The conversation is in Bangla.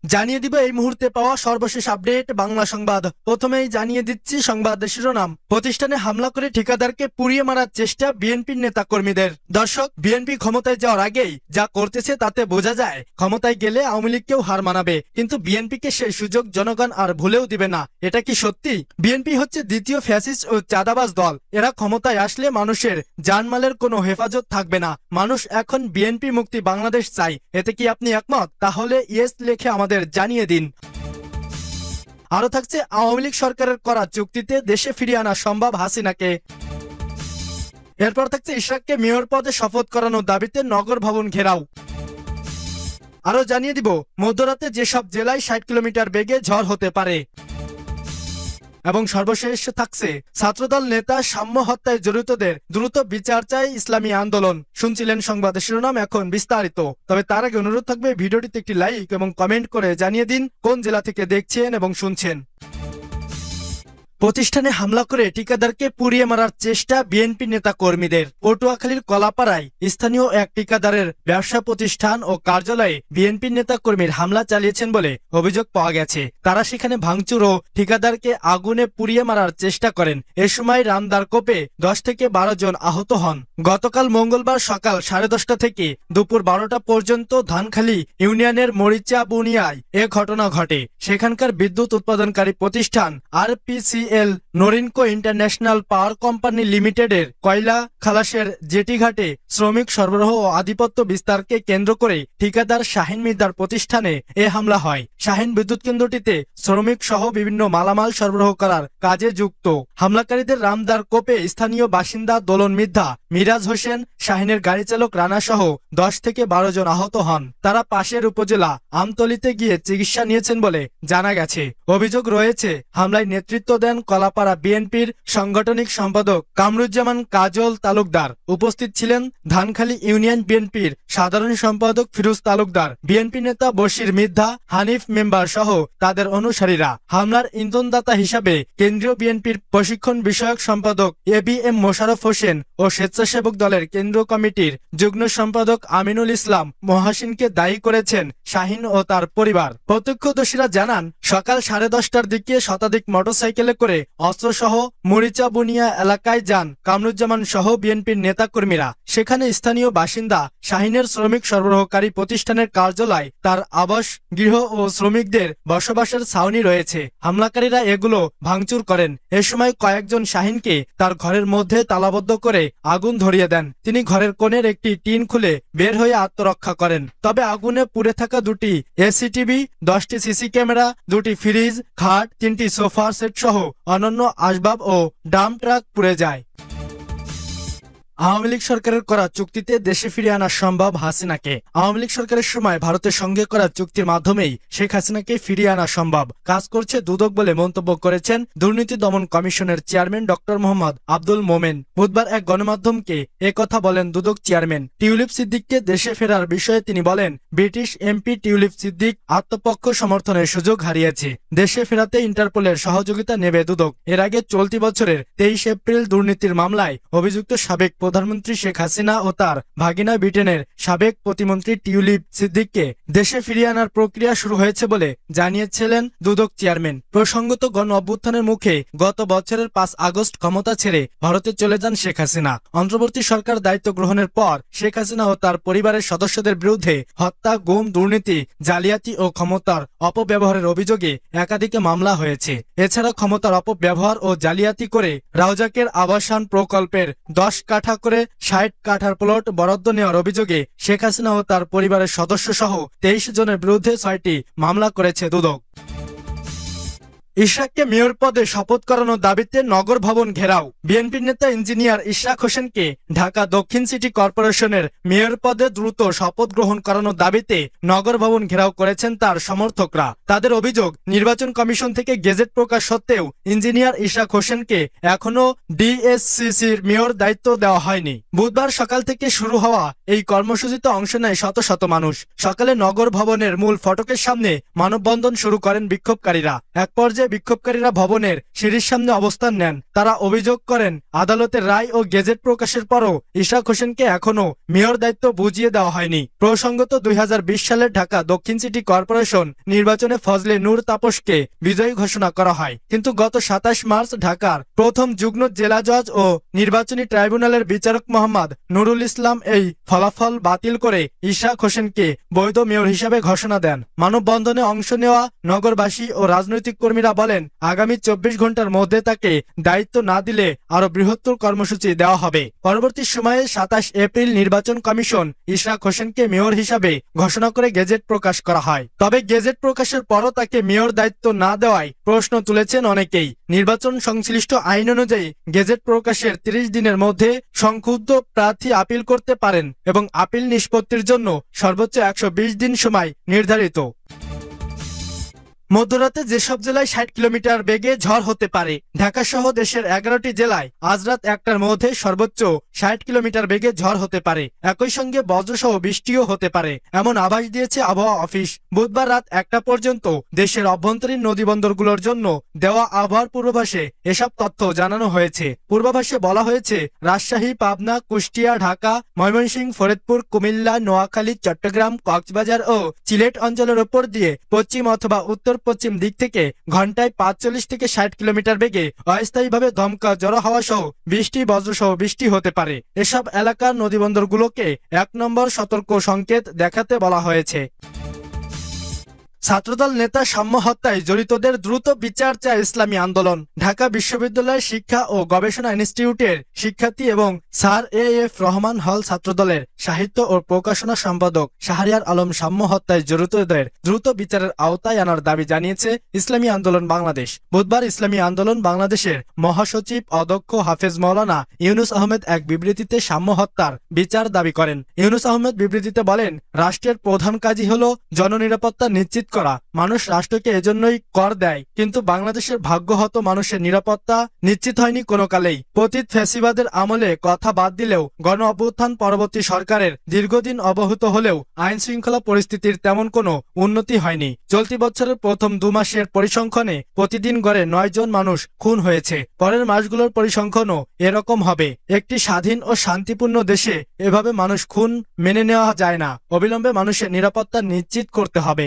জানিয়ে দিব এই মুহূর্তে পাওয়া সর্বশেষ আপডেট বাংলা সংবাদ। প্রথমেই জানিয়ে দিচ্ছি সংবাদের শিরোনাম। প্রতিষ্ঠানে হামলা করে ঠিকাদারকে পুড়িয়ে মারার চেষ্টা বিএনপির নেতা কর্মীদের। দর্শক, বিএনপি ক্ষমতায় যাওয়ার আগেই যা করতেছে তাতে বোঝা যায় ক্ষমতায় গেলে আওয়ামী লীগকেও হার মানাবে, কিন্তু বিএনপিকে সেই সুযোগ জনগণ আর ভুলেও দিবে না। এটা কি সত্যি? বিএনপি হচ্ছে দ্বিতীয় ফ্যাসিস্ট ও চাঁদাবাজ দল। এরা ক্ষমতায় আসলে মানুষের জানমালের কোনো হেফাজত থাকবে না। মানুষ এখন বিএনপি মুক্তি বাংলাদেশ চাই। এতে কি আপনি একমত? তাহলে ইয়েস লিখে আমাদের জানিয়ে দিন। আরো থাকছে, আওয়ামী লীগ সরকারের করা চুক্তিতে দেশে ফিরিয়ে আনা সম্ভব হাসিনাকে। এরপর থাকছে, ইশরাককে মেয়র পদে শপথ করানোর দাবিতে নগর ভবন ঘেরাও। আরো জানিয়ে দিব, মধ্যরাতে যেসব জেলায় 60 কিলোমিটার বেগে ঝড় হতে পারে। এবং সর্বশেষ থাকছে, ছাত্রদল নেতা সাম্য হত্যায় জড়িতদের দ্রুত বিচার চায় ইসলামী আন্দোলন। শুনছিলেন সংবাদের শিরোনাম, এখন বিস্তারিত। তবে তার আগে অনুরোধ থাকবে ভিডিওটিতে একটি লাইক এবং কমেন্ট করে জানিয়ে দিন কোন জেলা থেকে দেখছেন এবং শুনছেন। প্রতিষ্ঠানে হামলা করে ঠিকাদারকে পুড়িয়ে মারার চেষ্টা বিএনপি নেতা কর্মীদের। পটুয়াখালীর কলাপাড়ায় স্থানীয় এক ঠিকাদারের ব্যবসা প্রতিষ্ঠান ও কার্যালয়ে বিএনপি নেতা কর্মীর হামলা চালিয়েছেন বলে অভিযোগ পাওয়া গেছে। তারা সেখানে ভাঙচুর ও ঠিকাদারকে আগুনে পুড়িয়ে মারার চেষ্টা করেন। এ সময় রামদার কোপে 10 থেকে 12 জন আহত হন। গতকাল মঙ্গলবার সকাল 10:30 থেকে দুপুর 12টা পর্যন্ত ধানখালী ইউনিয়নের মরিচা বুনিয়ায় এ ঘটনা ঘটে। সেখানকার বিদ্যুৎ উৎপাদনকারী প্রতিষ্ঠান আরপিসি নরিনকো ইন্টারন্যাশনাল পাওয়ার কোম্পানি লিমিটেডের কয়লা খালাসের জেটিঘাটে শ্রমিক সরবরাহ ও আধিপত্য বিস্তারকে কেন্দ্র করে ঠিকাদার শাহিন মির্জার প্রতিষ্ঠানে এ হামলা হয়। শাহিন বিদ্যুৎ কেন্দ্রটিতে শ্রমিক সহ বিভিন্ন মালামাল সরবরাহ করার কাজে যুক্ত। হামলাকারীদের রামদার কোপে স্থানীয় বাসিন্দা দোলন মির্জা, মিরাজ হোসেন, শাহিনের গাড়ি চালক রানা সহ 10 থেকে 12 জন আহত হন। তারা পাশের উপজেলা আমতলিতে গিয়ে চিকিৎসা নিয়েছেন বলে জানা গেছে। অভিযোগ রয়েছে, হামলায় নেতৃত্ব দেন কলাপাড়া বিএনপির সাংগঠনিক সম্পাদক কামরুজ্জামান কাজল তালুকদার। উপস্থিত ছিলেন ধানখালী ইউনিয়ন বিএনপির সাধারণ সম্পাদক ফিরোজ তালুকদার, বিএনপি নেতা বশির মির্জা, হানিফ মেম্বার সহ তাদের অনুসারীরা। হামলার ইন্ধনদাতা হিসাবে কেন্দ্রীয় বিএনপির প্রশিক্ষণ বিষয়ক সম্পাদক এবিএম মোশাররফ হোসেন ও স্বেচ্ছাসেবক দলের কেন্দ্রীয় কমিটির যুগ্ম সম্পাদক আমিনুল ইসলাম মহাসিনকে দায়ী করেছেন শাহিন ও তার পরিবার। প্রত্যক্ষদর্শীরা জানান, সকাল 10:30টার দিকে শতাধিক মোটরসাইকেলে করে অস্ত্রসহ মরিচা বুনিয়া এলাকায় যান কামরুজ্জামান সহ বিএনপির নেতাকর্মীরা। সেখানে স্থানীয় বাসিন্দা শাহিনের শ্রমিক সরবরাহকারী প্রতিষ্ঠানের কার্যালয়, তার আবাস গৃহ ও শ্রমিকদের বসবাসের ছাউনি রয়েছে। হামলাকারীরা এগুলো ভাঙচুর করেন। এ সময় কয়েকজন শাহিনকে তার ঘরের মধ্যে তালাবদ্ধ করে আগুন ধরিয়ে দেন। তিনি ঘরের কোণের একটি টিন খুলে বের হয়ে আত্মরক্ষা করেন। তবে আগুনে পুড়ে থাকা 2টি এসিটিভি, 10টি সিসি ক্যামেরা, 2টি ফ্রিজ, খাট, 3টি সোফা সেট সহ অন্যান্য আসবাব ও ডাম্প ট্রাক পুড়ে যায়। আওয়ামী লীগ সরকারের করা চুক্তিতে দেশে ফিরিয়ে আনা সম্ভব হাসিনাকে। আওয়ামী লীগ সরকারের সময় ভারতের সঙ্গে করা চুক্তির মাধ্যমেই শেখ হাসিনাকে ফিরিয়ে আনা সম্ভব কাজ করছে দুদক বলে মন্তব্য করেছেন দুর্নীতি দমন কমিশনের চেয়ারম্যান ডক্টর মোহাম্মদ আব্দুল মোমেন। বুধবার এক গণমাধ্যমকে কথা বলেন দুদক চেয়ারম্যান। টিউলিপ সিদ্দিককে দেশে ফেরার বিষয়ে তিনি বলেন, ব্রিটিশ এমপি টিউলিপ সিদ্দিক আত্মপক্ষ সমর্থনের সুযোগ হারিয়েছে। দেশে ফেরাতে ইন্টারপোলের সহযোগিতা নেবে দুদক। এর আগে চলতি বছরের 23 এপ্রিল দুর্নীতির মামলায় অভিযুক্ত সাবেক প্রধানমন্ত্রী শেখ হাসিনা ও তার ভাগিনা ব্রিটেনের সাবেক প্রতিমন্ত্রী টিউলিপ সিদ্দিককে দেশে ফিরিয়ে আনার প্রক্রিয়া শুরু হয়েছে বলে জানিয়েছিলেন দুদক চেয়ারম্যান। প্রসঙ্গত, গণ অভ্যুত্থানের মুখে গত বছরের 5 আগস্ট ক্ষমতা ছেড়ে ভারতে চলে যান শেখ হাসিনা। অন্তর্বর্তী সরকার দায়িত্ব গ্রহণের পর শেখ হাসিনা ও তার পরিবারের সদস্যদের বিরুদ্ধে হত্যা, গুম, দুর্নীতি, জালিয়াতি ও ক্ষমতার অপব্যবহারের অভিযোগে একাধিক মামলা হয়েছে। এছাড়া ক্ষমতার অপব্যবহার ও জালিয়াতি করে রাউজাকের আবাসন প্রকল্পের 10 কাঠা করে 60 কাঠার প্লট বরাদ্দ নেওয়ার অভিযোগে শেখ হাসিনা ও তার পরিবারের সদস্য সহ 23 জনের বিরুদ্ধে 6টি মামলা করেছে দুদক। ইশরাককে মেয়র পদে শপথ করানোর দাবিতে নগর ভবন ঘেরাও। বিএনপির নেতা ইঞ্জিনিয়ার ইশরাক হোসেনকে ঢাকা দক্ষিণ সিটি কর্পোরেশনের মেয়র পদে দ্রুত শপথ গ্রহণ করানোর দাবিতে নগর ভবন ঘেরাও করেছেন তার সমর্থকরা। তাদের অভিযোগ, নির্বাচন কমিশন থেকে গেজেট প্রকাশ সত্ত্বেও ইঞ্জিনিয়ার ইশরাক হোসেনকে এখনো ডিএসসিসির মেয়র দায়িত্ব দেওয়া হয়নি। বুধবার সকাল থেকে শুরু হওয়া এই কর্মসূচিতে অংশ নেয় শত শত মানুষ। সকালে নগর ভবনের মূল ফটকের সামনে মানববন্ধন শুরু করেন বিক্ষোভকারীরা। এক পর্যায়ে পর্যায়ে বিক্ষোভকারীরা ভবনের সিঁড়ির সামনে অবস্থান নেন। তারা অভিযোগ করেন, আদালতের রায় ও গেজেট প্রকাশের পরও ইশরাক হোসেনকে এখনো মেয়র দায়িত্ব বুঝিয়ে দেওয়া হয়নি। প্রসঙ্গত 2020 সালের ঢাকা দক্ষিণ সিটি কর্পোরেশন নির্বাচনে ফজলে নূর তাপসকে বিজয়ী ঘোষণা করা হয়, কিন্তু গত 27 মার্চ ঢাকার প্রথম যুগ্ম জেলা জজ ও নির্বাচনী ট্রাইব্যুনালের বিচারক মোহাম্মদ নুরুল ইসলাম এই ফলাফল বাতিল করে ইশরাক হোসেনকে বৈধ মেয়র হিসেবে ঘোষণা দেন। মানববন্ধনে অংশ নেওয়া নগরবাসী ও রাজনৈতিক কর্মীরা বলেন, আগামী 24 ঘন্টার মধ্যে তাকে দায়িত্ব না দিলে আরো বৃহত্তর কর্মসূচি দেওয়া হবে। পরবর্তী সময়ে 27 এপ্রিল নির্বাচন কমিশন ইশরাক হোসেনকে মেয়র হিসাবে ঘোষণা করে গেজেট প্রকাশ করা হয়। তবে গেজেট প্রকাশের পরও তাকে মেয়র দায়িত্ব না দেওয়ায় প্রশ্ন তুলেছেন অনেকেই। নির্বাচন সংশ্লিষ্ট আইন অনুযায়ী গেজেট প্রকাশের 30 দিনের মধ্যে সংক্ষুব্ধ প্রার্থী আপিল করতে পারেন এবং আপিল নিষ্পত্তির জন্য সর্বোচ্চ 120 দিন সময় নির্ধারিত। মধ্যরাতে যেসব জেলায় 60 কিলোমিটার বেগে ঝড় হতে পারে। ঢাকা সহ দেশের 11টি জেলায় আজ রাত 1টার মধ্যে সর্বোচ্চ 60 কিলোমিটার বেগে ঝড় হতে পারে। একই সঙ্গে বজ্রসহ বৃষ্টিও হতে পারে, এমন আভাস দিয়েছে আবহাওয়া অফিস। বুধবার রাত 1টা পর্যন্ত দেশের অভ্যন্তরীণ নদীবন্দরগুলোর জন্য দেওয়া আবহাওয়ার পূর্বাভাসে এসব তথ্য জানানো হয়েছে। পূর্বাভাসে বলা হয়েছে, রাজশাহী, পাবনা, কুষ্টিয়া, ঢাকা, ময়মনসিংহ, ফরিদপুর, কুমিল্লা, নোয়াখালী, চট্টগ্রাম, কক্সবাজার ও সিলেট অঞ্চলের উপর দিয়ে পশ্চিম অথবা উত্তর পশ্চিম দিক থেকে ঘন্টায় 45 থেকে 60 কিলোমিটার বেগে অস্থায়ীভাবে দমকা ঝড়ো হাওয়া সহ বৃষ্টি, বজ্রসহ বৃষ্টি হতে পারে। এসব এলাকার নদীবন্দরগুলোকে 1 নম্বর সতর্ক সংকেত দেখাতে বলা হয়েছে। ছাত্রদল নেতা সাম্য হত্যায় জড়িতদের দ্রুত বিচার চায় ইসলামী আন্দোলন। ঢাকা বিশ্ববিদ্যালয়ের শিক্ষা ও গবেষণা ইনস্টিটিউটের শিক্ষার্থী এবং স্যার এএফ রহমান হল ছাত্রদলের সাহিত্য ও প্রকাশনা সম্পাদক শাহরিয়ার আলম সাম্য হত্যায় জড়িতদের দ্রুত বিচারের আওতায় আনার দাবি জানিয়েছে ইসলামী আন্দোলন বাংলাদেশ। বুধবার ইসলামী আন্দোলন বাংলাদেশের মহাসচিব অধ্যক্ষ হাফেজ মাওলানা ইউনুস আহমেদ এক বিবৃতিতে সাম্য হত্যার বিচার দাবি করেন। ইউনুস আহমেদ বিবৃতিতে বলেন, রাষ্ট্রের প্রধান কাজই হল জননিরাপত্তা নিশ্চিত করা। মানুষ রাষ্ট্রকে এজন্যই কর দেয়, কিন্তু বাংলাদেশের ভাগ্যহত মানুষের নিরাপত্তা নিশ্চিত হয়নি কোনো কালেই। পতিত ফ্যাসিবাদের আমলে কথা বাদ দিলেও গণ অভ্যুত্থান পরবর্তী সরকারের দীর্ঘদিন অবহিত হলেও আইন শৃঙ্খলা পরিস্থিতির তেমন কোনো উন্নতি হয়নি। চলতি বছরের প্রথম 2 মাসের পরিসংখ্যানে প্রতিদিন গড়ে 9 জন মানুষ খুন হয়েছে। পরের মাসগুলোর পরিসংখ্যানও এরকম হবে। একটি স্বাধীন ও শান্তিপূর্ণ দেশে এভাবে মানুষ খুন মেনে নেওয়া যায় না। অবিলম্বে মানুষের নিরাপত্তা নিশ্চিত করতে হবে।